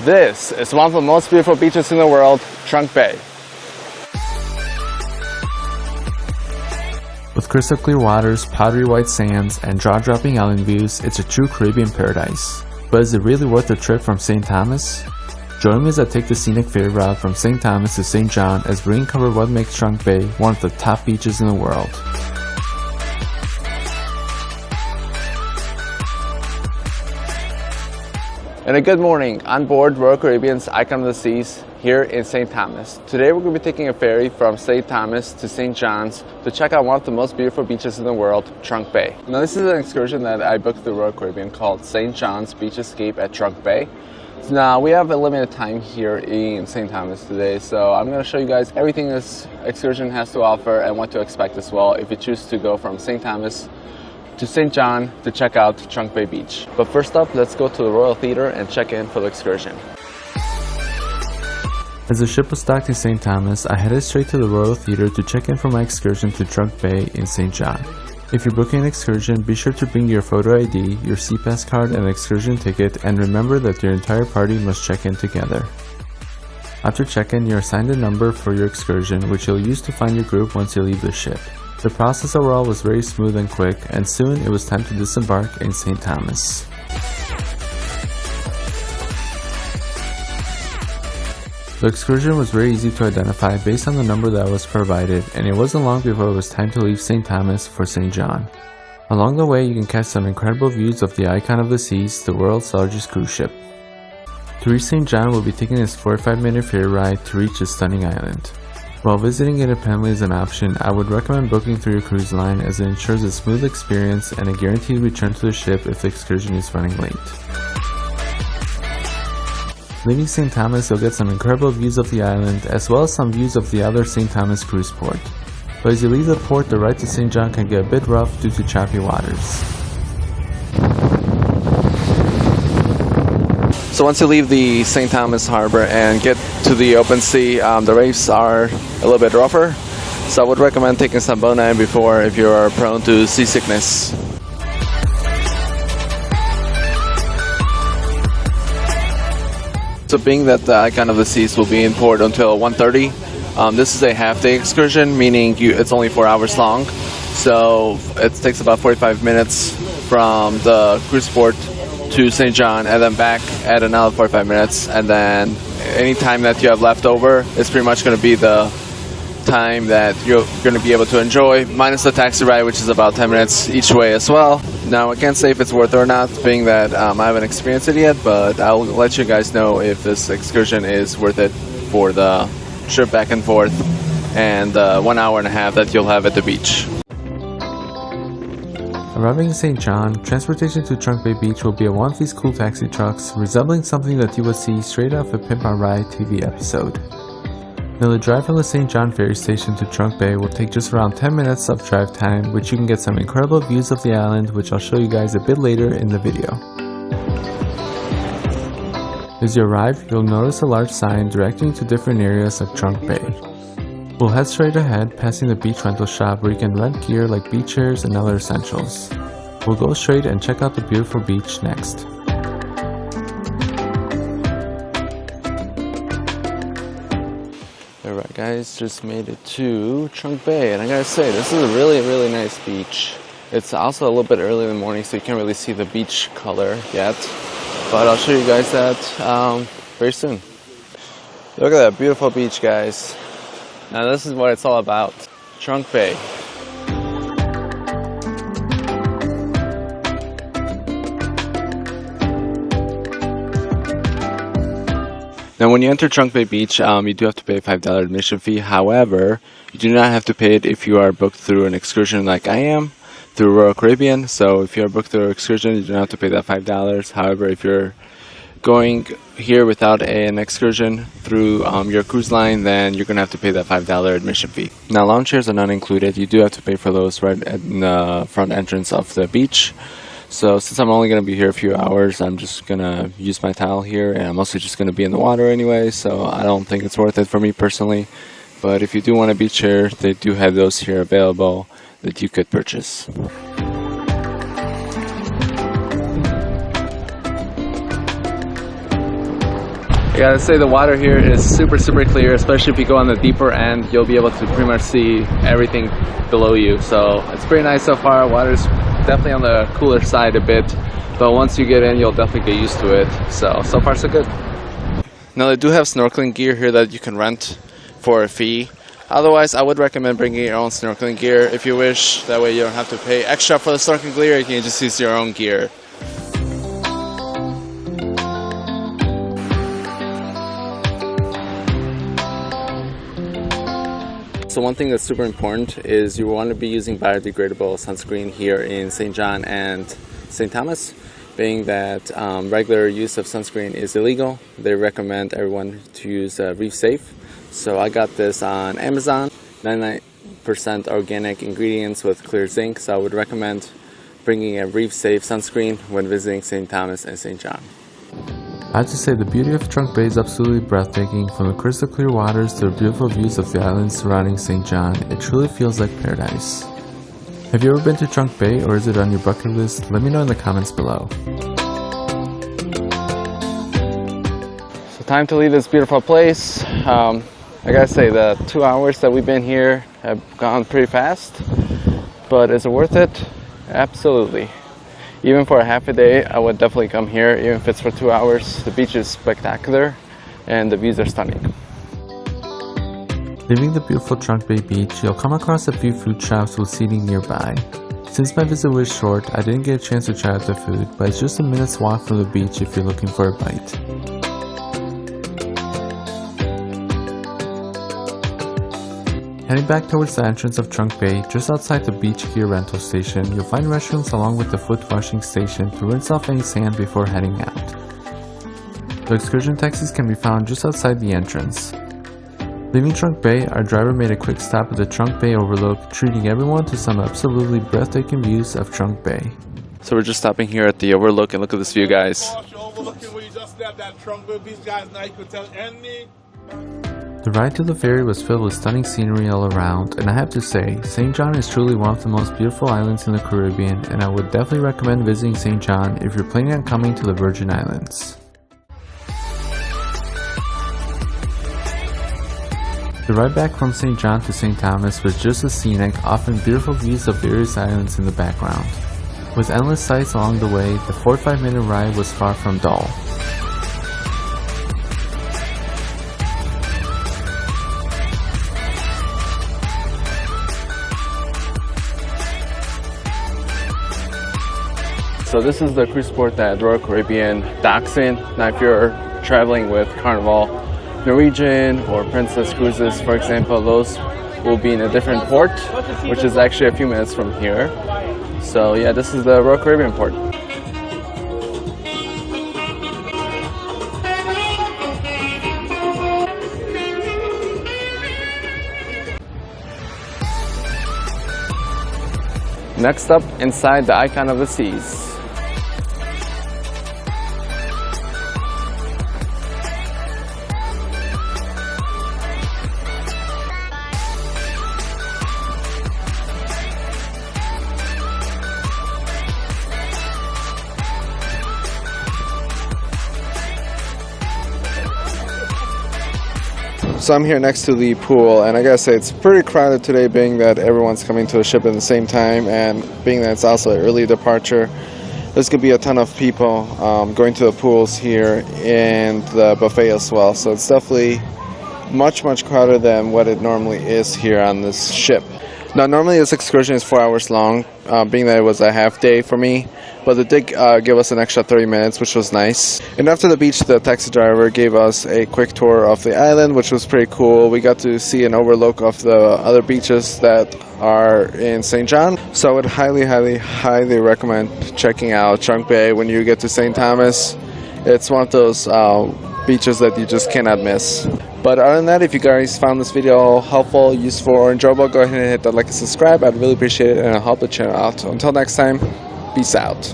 This is one of the most beautiful beaches in the world, Trunk Bay. With crystal clear waters, powdery white sands, and jaw-dropping island views, it's a true Caribbean paradise. But is it really worth the trip from St. Thomas? Join me as I take the scenic ferry route from St. Thomas to St. John as we uncover what makes Trunk Bay one of the top beaches in the world. And a good morning on board Royal Caribbean's Icon of the Seas here in St. Thomas. Today we're going to be taking a ferry from St. Thomas to St. John's to check out one of the most beautiful beaches in the world, Trunk Bay. Now this is an excursion that I booked through Royal Caribbean called St. John's Beach Escape at Trunk Bay. Now we have a limited time here in St. Thomas today, so I'm going to show you guys everything this excursion has to offer and what to expect as well if you choose to go from St. Thomas to St. John to check out Trunk Bay Beach. But first up, let's go to the Royal Theater and check in for the excursion. As the ship was docked in St. Thomas, I headed straight to the Royal Theater to check in for my excursion to Trunk Bay in St. John. If you're booking an excursion, be sure to bring your photo ID, your SeaPass card and excursion ticket, and remember that your entire party must check in together. After check-in, you're assigned a number for your excursion, which you'll use to find your group once you leave the ship. The process overall was very smooth and quick, and soon it was time to disembark in St. Thomas. The excursion was very easy to identify based on the number that was provided, and it wasn't long before it was time to leave St. Thomas for St. John. Along the way, you can catch some incredible views of the Icon of the Seas, the world's largest cruise ship. To reach St. John, we'll be taking this 45-minute ferry ride to reach this stunning island. While visiting independently is an option, I would recommend booking through your cruise line as it ensures a smooth experience and a guaranteed return to the ship if the excursion is running late. Leaving St. Thomas, you'll get some incredible views of the island as well as some views of the other St. Thomas cruise port. But as you leave the port, the ride to St. John can get a bit rough due to choppy waters. So once you leave the St. Thomas Harbor and get to the open sea, the waves are a little bit rougher. So I would recommend taking some Bona before if you are prone to seasickness. So being that the Icon of the Seas will be in port until 1:30, this is a half-day excursion, meaning it's only 4 hours long. So it takes about 45 minutes from the cruise port to St. John and then back at another 45 minutes, and then any time that you have left over is pretty much going to be the time that you're going to be able to enjoy, minus the taxi ride, which is about 10 minutes each way as well. Now I can't say if it's worth it or not, being that I haven't experienced it yet, but I'll let you guys know if this excursion is worth it for the trip back and forth and the 1 hour and a half that you'll have at the beach. Arriving in St. John, transportation to Trunk Bay Beach will be on one of these cool taxi trucks, resembling something that you would see straight off a Pimp My Ride TV episode. Now the drive from the St. John ferry station to Trunk Bay will take just around 10 minutes of drive time, which you can get some incredible views of the island, which I'll show you guys a bit later in the video. As you arrive, you'll notice a large sign directing you to different areas of Trunk Bay. We'll head straight ahead, passing the beach rental shop where you can rent gear like beach chairs and other essentials. We'll go straight and check out the beautiful beach next. Alright guys, just made it to Trunk Bay, and I gotta say, this is a really nice beach. It's also a little bit early in the morning, so you can't really see the beach color yet, but I'll show you guys that very soon. Look at that beautiful beach, guys. Now this is what it's all about, Trunk Bay. Now when you enter Trunk Bay Beach, you do have to pay a $5 admission fee. However, you do not have to pay it if you are booked through an excursion like I am, through Royal Caribbean. So if you are booked through an excursion, you don't have to pay that $5. However, if you're going here without an excursion through your cruise line, then you're going to have to pay that $5 admission fee. Now lawn chairs are not included. You do have to pay for those right at the front entrance of the beach. So since I'm only going to be here a few hours, I'm just going to use my towel here, and I'm mostly just going to be in the water anyway, so I don't think it's worth it for me personally. But if you do want a beach chair, they do have those here available that you could purchase. I gotta say the water here is super clear, especially if you go on the deeper end. You'll be able to pretty much see everything below you, so it's pretty nice so far. Water's definitely on the cooler side a bit, but once you get in, you'll definitely get used to it. So far so good. Now they do have snorkeling gear here that you can rent for a fee. Otherwise, I would recommend bringing your own snorkeling gear if you wish. That way you don't have to pay extra for the snorkeling gear. You can just use your own gear. So one thing that's super important is you want to be using biodegradable sunscreen here in St. John and St. Thomas. Being that regular use of sunscreen is illegal, they recommend everyone to use Reef Safe. So I got this on Amazon, 99% organic ingredients with clear zinc, so I would recommend bringing a Reef Safe sunscreen when visiting St. Thomas and St. John. I have to say the beauty of Trunk Bay is absolutely breathtaking. From the crystal clear waters to the beautiful views of the islands surrounding St. John, it truly feels like paradise. Have you ever been to Trunk Bay, or is it on your bucket list? Let me know in the comments below. So time to leave this beautiful place. I gotta say the 2 hours that we've been here have gone pretty fast, but is it worth it? Absolutely. Even for a half a day, I would definitely come here, even if it's for 2 hours. The beach is spectacular and the views are stunning. Leaving the beautiful Trunk Bay Beach, you'll come across a few food shops with seating nearby. Since my visit was short, I didn't get a chance to try out the food, but it's just a minute's walk from the beach if you're looking for a bite. Heading back towards the entrance of Trunk Bay, just outside the beach gear rental station, you'll find restrooms along with the foot washing station to rinse off any sand before heading out. The excursion taxis can be found just outside the entrance. Leaving Trunk Bay, our driver made a quick stop at the St Bay Overlook, treating everyone to some absolutely breathtaking views of Trunk Bay. So we're just stopping here at the Overlook and look at this view, guys. The ride to the ferry was filled with stunning scenery all around, and I have to say, St. John is truly one of the most beautiful islands in the Caribbean, and I would definitely recommend visiting St. John if you're planning on coming to the Virgin Islands. The ride back from St. John to St. Thomas was just as scenic, offering beautiful views of various islands in the background. With endless sights along the way, the 45-minute ride was far from dull. So this is the cruise port that Royal Caribbean docks in. Now if you're traveling with Carnival, Norwegian or Princess Cruises, for example, those will be in a different port, which is actually a few minutes from here. So yeah, this is the Royal Caribbean port. Next up, inside the Icon of the Seas. So I'm here next to the pool, and I gotta say it's pretty crowded today, being that everyone's coming to the ship at the same time, and being that it's also an early departure. There's gonna be a ton of people going to the pools here and the buffet as well. So it's definitely much crowded than what it normally is here on this ship. Now normally this excursion is 4 hours long, being that it was a half day for me, but they did give us an extra 30 minutes, which was nice. And after the beach, the taxi driver gave us a quick tour of the island, which was pretty cool. We got to see an overlook of the other beaches that are in St. John. So I would highly recommend checking out Trunk Bay when you get to St. Thomas. It's one of those beaches that you just cannot miss. But other than that, if you guys found this video helpful, useful, or enjoyable, go ahead and hit that like and subscribe. I'd really appreciate it, and it'll help the channel out. Until next time, peace out.